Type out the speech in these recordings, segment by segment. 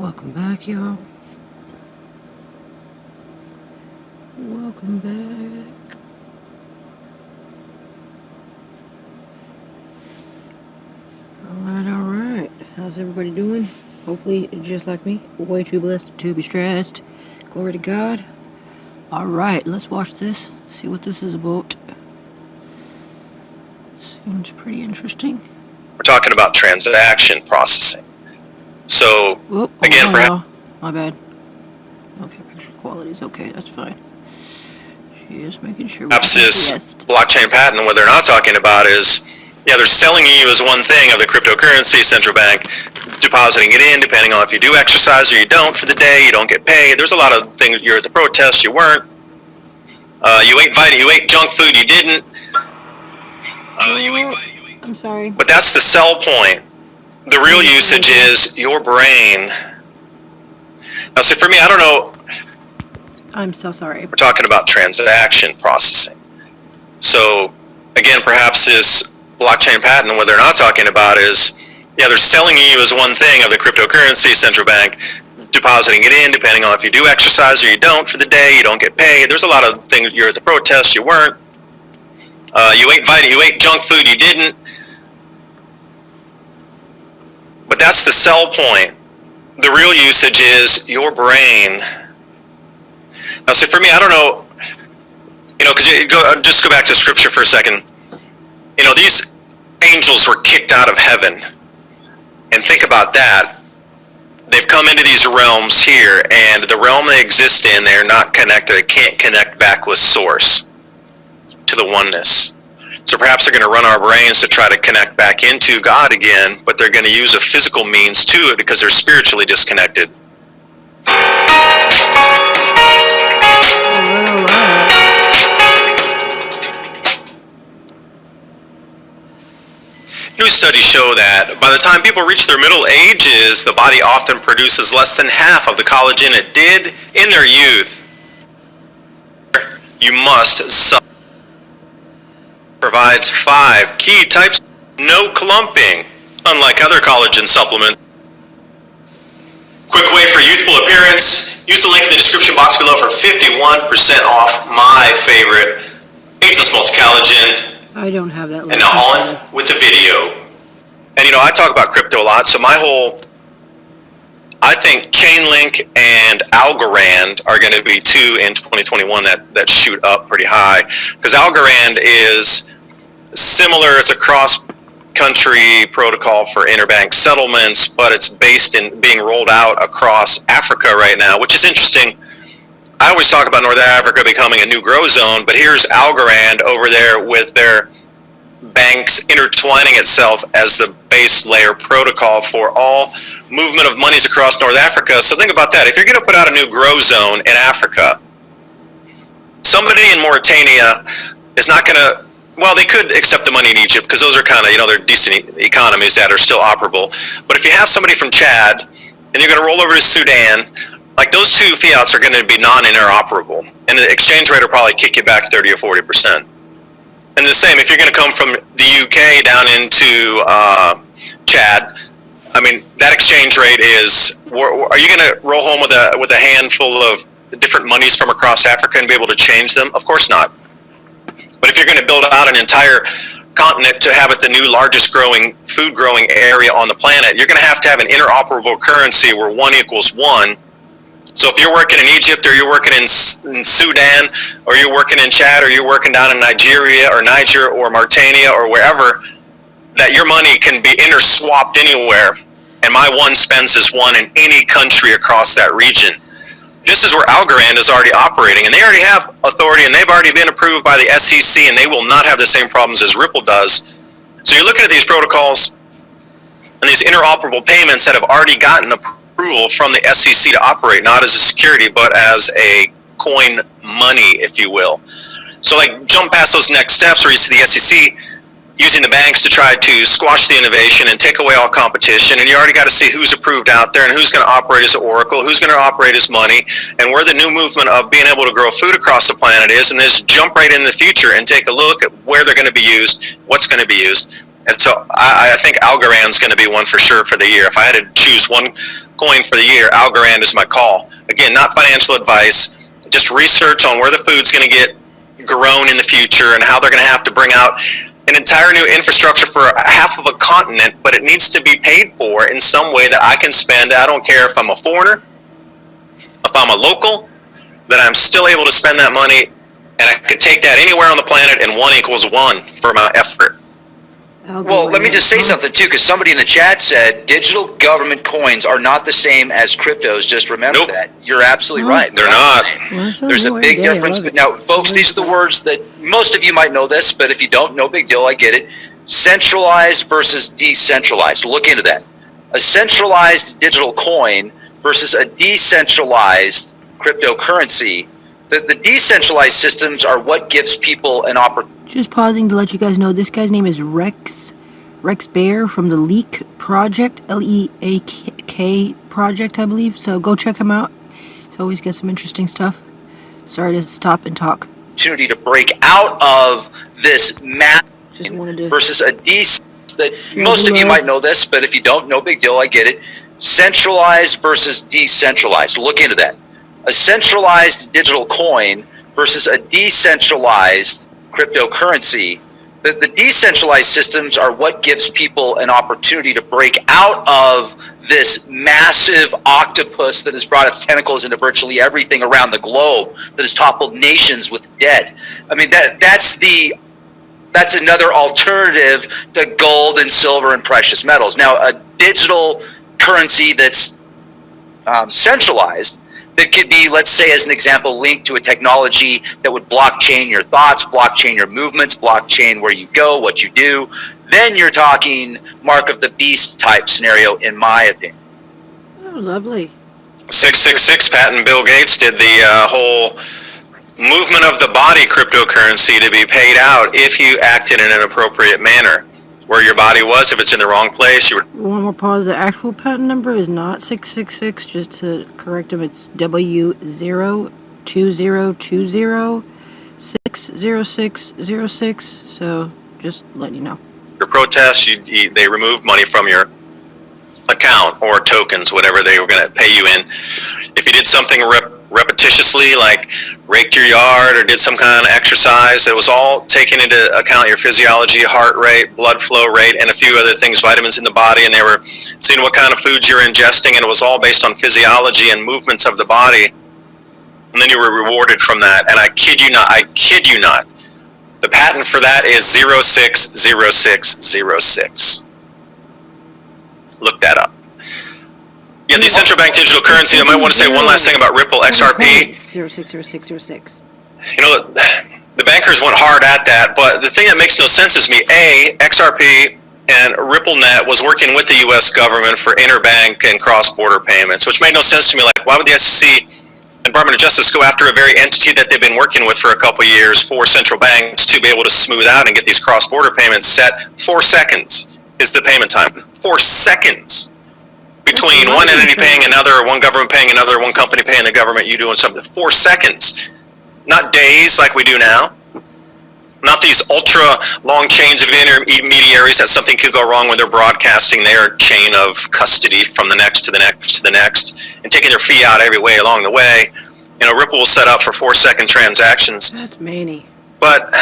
Welcome back, y'all. Welcome back. Alright. How's everybody doing? Hopefully, just like me, way too blessed to be stressed. Glory to God. Alright, let's watch this, see what this is about. Seems pretty interesting. We're talking about transaction processing. So, again, perhaps... My bad. Okay, picture quality is okay, that's fine. Just making sure. Perhaps this blockchain patent, what they're not talking about is, yeah, they're selling you as one thing of the cryptocurrency, central bank depositing it in, depending on if you do exercise or you don't for the day, you don't get paid. There's a lot of things. You're at the protest, you weren't. You ate junk food, you didn't. I'm sorry. But that's the sell point. The real usage is your brain. Now, so for me, I don't know. I'm so sorry. We're talking about transaction processing. So, again, perhaps this blockchain patent, what they're not talking about is, yeah, they're selling you as one thing of the cryptocurrency, central bank depositing it in, depending on if you do exercise or you don't for the day, you don't get paid. There's a lot of things. You're at the protest, you weren't. You ate junk food, you didn't. But that's the sell point. The real usage is your brain. Now, so for me, I don't know, because just go back to scripture for a second. These angels were kicked out of heaven. And think about that. They've come into these realms here, and the realm they exist in, they're not connected. They can't connect back with source, to the oneness. So perhaps they're going to run our brains to try to connect back into God again, but they're going to use a physical means to it because they're spiritually disconnected. New studies show that by the time people reach their middle ages, the body often produces less than half of the collagen it did in their youth. You must provides 5 key types, no clumping, unlike other collagen supplements. Quick way for youthful appearance. Use the link in the description box below for 51% off my favorite 𝕃.ℝ.𝔹. I don't have that link. And now on with the video. And I talk about crypto a lot, so I think Chainlink and Algorand are going to be two in 2021 that shoot up pretty high. Because Algorand is similar, it's a cross-country protocol for interbank settlements, but it's based in being rolled out across Africa right now, which is interesting. I always talk about North Africa becoming a new grow zone, but here's Algorand over there with their banks intertwining itself as the base layer protocol for all movement of monies across North Africa. So think about that. If you're going to put out a new grow zone in Africa, somebody in Mauritania is not going to, well, they could accept the money in Egypt because those are kind of, they're decent economies that are still operable. But if you have somebody from Chad and you're going to roll over to Sudan, like those two fiats are going to be non-interoperable, and the exchange rate will probably kick you back 30 or 40%. And the same, if you're going to come from the UK down into Chad, I mean, that exchange rate is, are you going to roll home with a handful of different monies from across Africa and be able to change them? Of course not. But if you're going to build out an entire continent to have it the new largest food growing area on the planet, you're going to have an interoperable currency where 1 equals 1. So if you're working in Egypt, or you're working in Sudan, or you're working in Chad, or you're working down in Nigeria or Niger or Mauritania or wherever, that your money can be interswapped anywhere, and my 1 spends as 1 in any country across that region. This is where Algorand is already operating, and they already have authority, and they've already been approved by the SEC, and they will not have the same problems as Ripple does. So you're looking at these protocols and these interoperable payments that have already gotten approval from the SEC to operate, not as a security, but as a coin money, if you will. So jump past those next steps where you see the SEC using the banks to try to squash the innovation and take away all competition, and you already got to see who's approved out there and who's going to operate as Oracle, who's going to operate as money, and where the new movement of being able to grow food across the planet is, and just jump right in the future and take a look at where they're going to be used, what's going to be used. And so I think Algorand's going to be one for sure for the year. If I had to choose one coin for the year, Algorand is my call. Again, not financial advice, just research on where the food's going to get grown in the future and how they're going to have to bring out an entire new infrastructure for half of a continent, but it needs to be paid for in some way that I can spend. I don't care if I'm a foreigner, if I'm a local, that I'm still able to spend that money, and I could take that anywhere on the planet, and 1 equals 1 for my effort. Well, let me just say something too, because somebody in the chat said digital government coins are not the same as cryptos. Just remember that. You're absolutely right. They're not. There's a big difference. But now, folks, these are the words that most of you might know this, but if you don't, no big deal. I get it. Centralized versus decentralized. Look into that. A centralized digital coin versus a decentralized cryptocurrency. The decentralized systems are what gives people an opportunity. Just pausing to let you guys know, this guy's name is 𝕃.ℝ.𝔹 from the 𝕃 project, L-E-A-K project, I believe. So go check him out. He's always got some interesting stuff. Sorry to stop and talk. Opportunity to break out of this map versus a that most of you might know this, but if you don't, no big deal. I get it. Centralized versus decentralized. Look into that. A centralized digital coin versus a decentralized cryptocurrency. The decentralized systems are what gives people an opportunity to break out of this massive octopus that has brought its tentacles into virtually everything around the globe, that has toppled nations with debt. I mean, that's another alternative to gold and silver and precious metals. Now, a digital currency that's centralized, that could be, let's say, as an example, linked to a technology that would blockchain your thoughts, blockchain your movements, blockchain where you go, what you do. Then you're talking mark of the beast type scenario, in my opinion. Oh, lovely. 666 patent Bill Gates did the whole movement of the body cryptocurrency to be paid out if you acted in an appropriate manner. Where your body was, if it's in the wrong place, you would. One more pause. The actual patent number is not 666. Just to correct him, it's W02020606606. So just letting you know. Your protests, they removed money from your account or tokens, whatever they were going to pay you in. If you did something repetitiously, like raked your yard or did some kind of exercise, it was all taken into account, your physiology, heart rate, blood flow rate, and a few other things, vitamins in the body, and they were seeing what kind of foods you're ingesting, and it was all based on physiology and movements of the body, and then you were rewarded from that. And I kid you not, the patent for that is 060606. Look that up. Yeah, the central bank digital currency. I might want to say one last thing about Ripple XRP. 060606. You know, the bankers went hard at that, but the thing that makes no sense is XRP and RippleNet was working with the U.S. government for interbank and cross-border payments, which made no sense to me. Like, why would the SEC and Department of Justice go after a very entity that they've been working with for a couple of years for central banks to be able to smooth out and get these cross-border payments set? 4 seconds is the payment time. 4 seconds. Between one entity paying another, one government paying another, one company paying the government, you doing something. 4 seconds. Not days like we do now. Not these ultra long chains of intermediaries that something could go wrong when they're broadcasting their chain of custody from the next to the next to the next and taking their fee out every way along the way. You know, Ripple was set up for 4-second transactions. That's many. But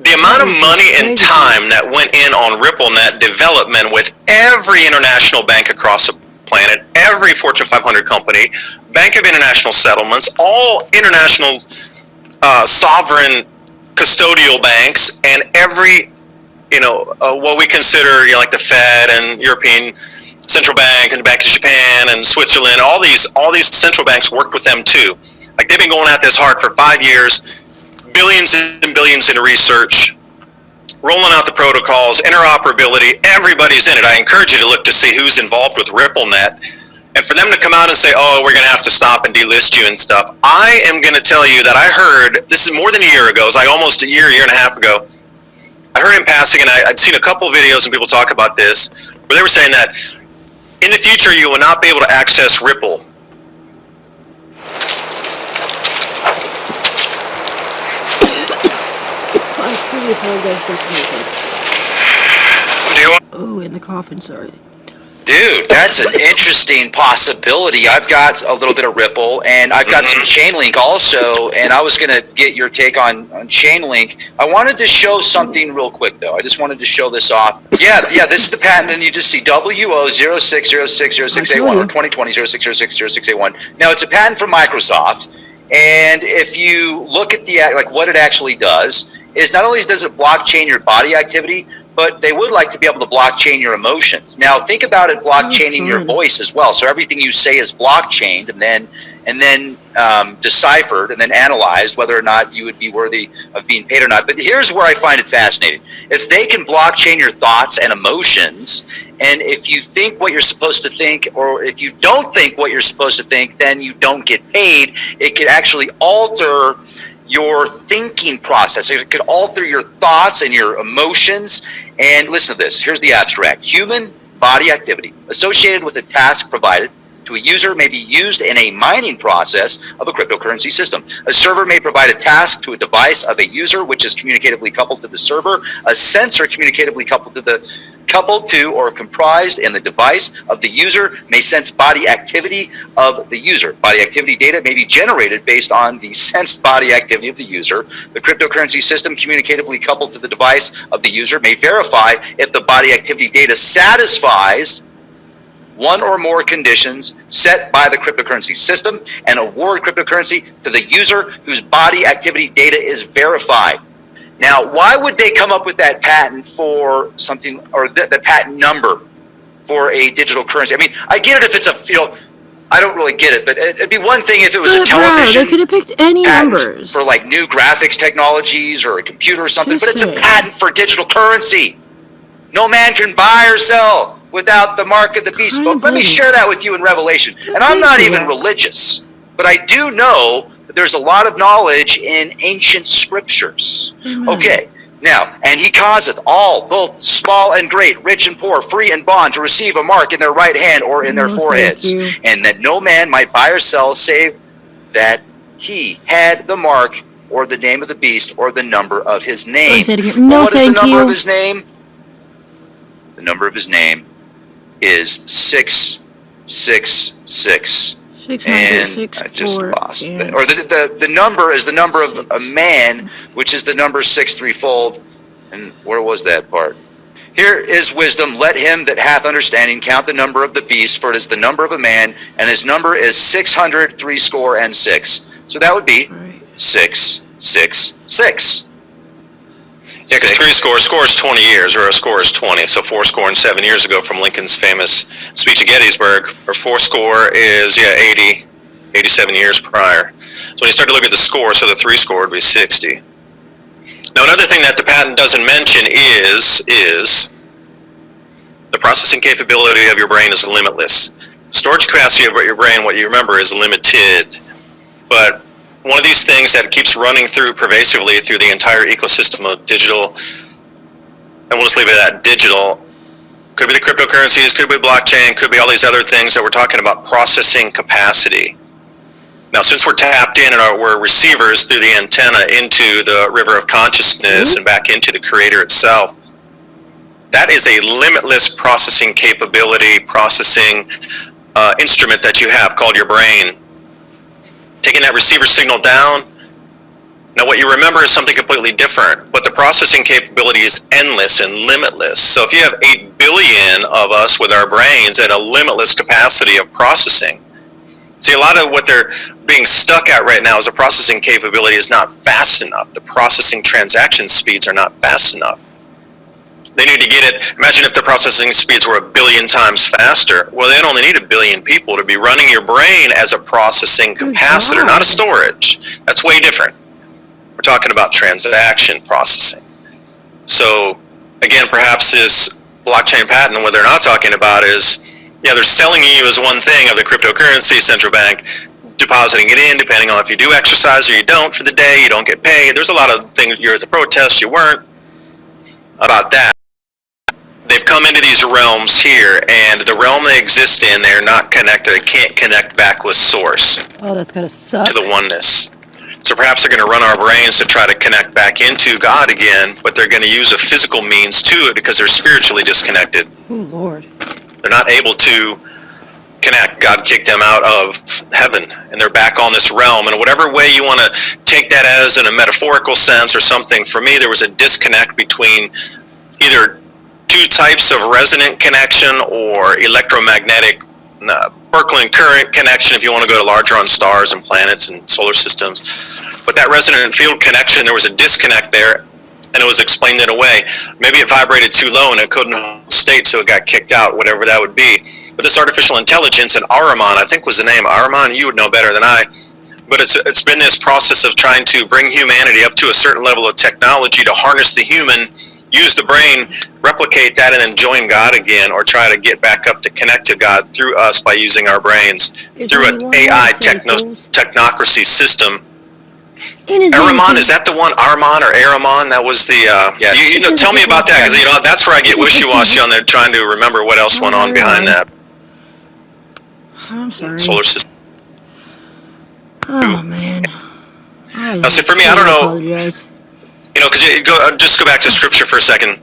the amount of money and time that went in on RippleNet development with every international bank across the planet, every Fortune 500 company, Bank of International Settlements, all international sovereign custodial banks, and every, what we consider, like the Fed and European Central Bank and the Bank of Japan and Switzerland, all these central banks worked with them too. Like, they've been going at this hard for 5 years, billions and billions in research, rolling out the protocols, interoperability, everybody's in it. I encourage you to look to see who's involved with RippleNet. And for them to come out and say, oh, we're going to have to stop and delist you and stuff, I am going to tell you that I heard, this is more than a year ago, it was like almost a year and a half ago, I heard in passing, and I'd seen a couple of videos and people talk about this, where they were saying that in the future you will not be able to access Ripple. Oh, in the coffin, sorry. Dude, that's an interesting possibility. I've got a little bit of Ripple, and I've got some Chainlink also, and I was going to get your take on Chainlink. I wanted to show something real quick, though. I just wanted to show this off. Yeah, this is the patent, and you just see WO06060681 or 2020-06060681. Now, it's a patent from Microsoft, and if you look at the what it actually does, is not only does it blockchain your body activity, but they would like to be able to blockchain your emotions. Now, think about it blockchaining your voice as well. So everything you say is blockchained and then deciphered and then analyzed whether or not you would be worthy of being paid or not. But here's where I find it fascinating. If they can blockchain your thoughts and emotions, and if you think what you're supposed to think, or if you don't think what you're supposed to think, then you don't get paid. It could actually alter your thinking process. It could alter your thoughts and your emotions. And listen to this. Here's the abstract. Human body activity associated with a task provided to a user may be used in a mining process of a cryptocurrency system. A server may provide a task to a device of a user, which is communicatively coupled to the server. A sensor communicatively coupled to or comprised in the device of the user may sense body activity of the user. Body activity data may be generated based on the sensed body activity of the user. The cryptocurrency system communicatively coupled to the device of the user may verify if the body activity data satisfies one or more conditions set by the cryptocurrency system and award cryptocurrency to the user whose body activity data is verified. Now, why would they come up with that patent for something, or the patent number for a digital currency? I mean, I get it if it's I don't really get it, but it'd be one thing if it was a television. They could have picked any numbers for like new graphics technologies or a computer or something, but it's a patent for digital currency. No man can buy or sell without the mark of the beast. But let me share that with you in Revelation. And I'm not even religious, but I do know that there's a lot of knowledge in ancient scriptures. Okay, now, and he causeth all, both small and great, rich and poor, free and bond, to receive a mark in their right hand or in their foreheads, and that no man might buy or sell save that he had the mark or the name of the beast or the number of his name. What is the number of his name? The number of his name is 666. And I just lost it. Or the number is the number of a man, which is the number 6 threefold. And where was that part? Here is wisdom. Let him that hath understanding count the number of the beast, for it is the number of a man, and his number is 666. So that would be 666. Yeah, because score is 20 years, or a score is 20. So 407 years ago from Lincoln's famous speech at Gettysburg, or 4 is, 87 years prior. So when you start to look at the score, so the 3 would be 60. Now another thing that the patent doesn't mention is the processing capability of your brain is limitless. Storage capacity of your brain, what you remember, is limited. But one of these things that keeps running through pervasively through the entire ecosystem of digital, and we'll just leave it at digital, could be the cryptocurrencies, could be blockchain, could be all these other things that we're talking about, processing capacity. Now, since we're tapped in and we're receivers through the antenna into the river of consciousness and back into the creator itself, that is a limitless processing capability, processing instrument that you have called your brain. Taking that receiver signal down, now what you remember is something completely different, but the processing capability is endless and limitless. So if you have 8 billion of us with our brains at a limitless capacity of processing, see, a lot of what they're being stuck at right now is the processing capability is not fast enough. The processing transaction speeds are not fast enough. They need to get it. Imagine if the processing speeds were 1 billion times faster. Well, they only need 1 billion people to be running your brain as a processing capacitor, not a storage. That's way different. We're talking about transaction processing. So, again, perhaps this blockchain patent, what they're not talking about is, they're selling you as one thing of the cryptocurrency, central bank, depositing it in, depending on if you do exercise or you don't for the day, you don't get paid. There's a lot of things, you're at the protest, you weren't, about that. They've come into these realms here, and the realm they exist in, they're not connected. They can't connect back with source. Oh, that's gotta suck. To the oneness. So perhaps they're going to run our brains to try to connect back into God again, but they're going to use a physical means to it because they're spiritually disconnected. Oh, Lord. They're not able to connect. God kicked them out of heaven, and they're back on this realm. And whatever way you want to take that as in a metaphorical sense or something, for me, there was a disconnect between either two types of resonant connection or electromagnetic Birkeland current connection, if you want to go to larger on stars and planets and solar systems. But that resonant field connection, there was a disconnect there, and it was explained in a way. Maybe it vibrated too low and it couldn't hold state, so it got kicked out, whatever that would be. But this artificial intelligence, and Ahriman, I think was the name. Ahriman, you would know better than I. But it's been this process of trying to bring humanity up to a certain level of technology to harness the human, use the brain, replicate that, and then join God again, or try to get back up to connect to God through us by using our brains, through an AI technocracy system. Ahriman, is that the one? Ahriman or Ahriman? That was the. Yes. You know, tell me about that, because that's where I get wishy-washy on there, trying to remember what else went on behind that. I'm sorry. Solar system. Oh man. Now, see, for me, I don't know. Apologize. You know, because just go back to scripture for a second.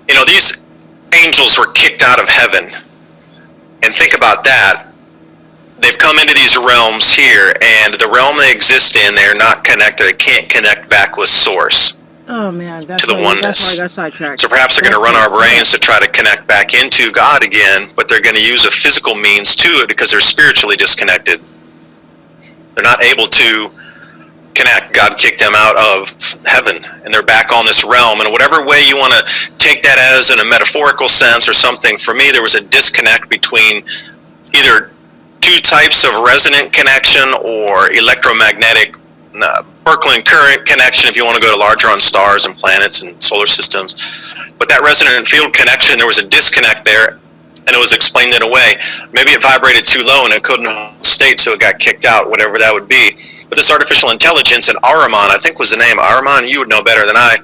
You know, these angels were kicked out of heaven, and think about that. They've come into these realms here, and the realm they exist in, they're not connected. They can't connect back with source. Oh man, that's to the why, oneness. That's why I got sidetracked. So perhaps they're going to run our brains to try to connect back into God again, but they're going to use a physical means to it because they're spiritually disconnected. They're not able to connect. God kicked them out of heaven, and they're back on this realm. And whatever way you want to take that as in a metaphorical sense or something, for me, there was a disconnect between either two types of resonant connection or electromagnetic Birkeland current connection, if you want to go to larger on stars and planets and solar systems. But that resonant field connection, there was a disconnect there, and it was explained in a way. Maybe it vibrated too low and it couldn't hold state, so it got kicked out, whatever that would be. But this artificial intelligence, and Ahriman, I think was the name. Ahriman, you would know better than I.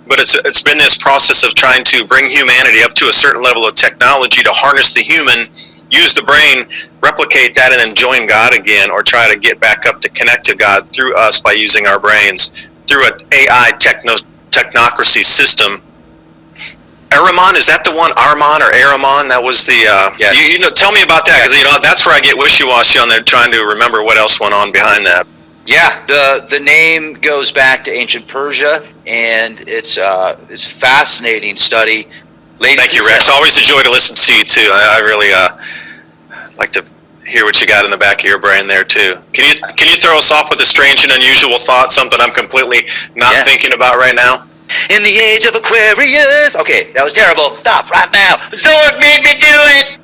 But it's been this process of trying to bring humanity up to a certain level of technology to harness the human, use the brain, replicate that, and then join God again, or try to get back up to connect to God through us by using our brains, through an AI technocracy system. Ahriman, is that the one? Ahriman or Ahriman? That was the. Yes. You know, tell me about that, because that's where I get wishy-washy on there, trying to remember what else went on behind that. Yeah, the name goes back to ancient Persia, and it's a fascinating study. Thank you, Rex. Always a joy to listen to you too. I really like to hear what you got in the back of your brain there too. Can you throw us off with a strange and unusual thought, something I'm completely not thinking about right now? In the age of Aquarius. Okay, that was terrible. Stop right now. Zorg made me do it.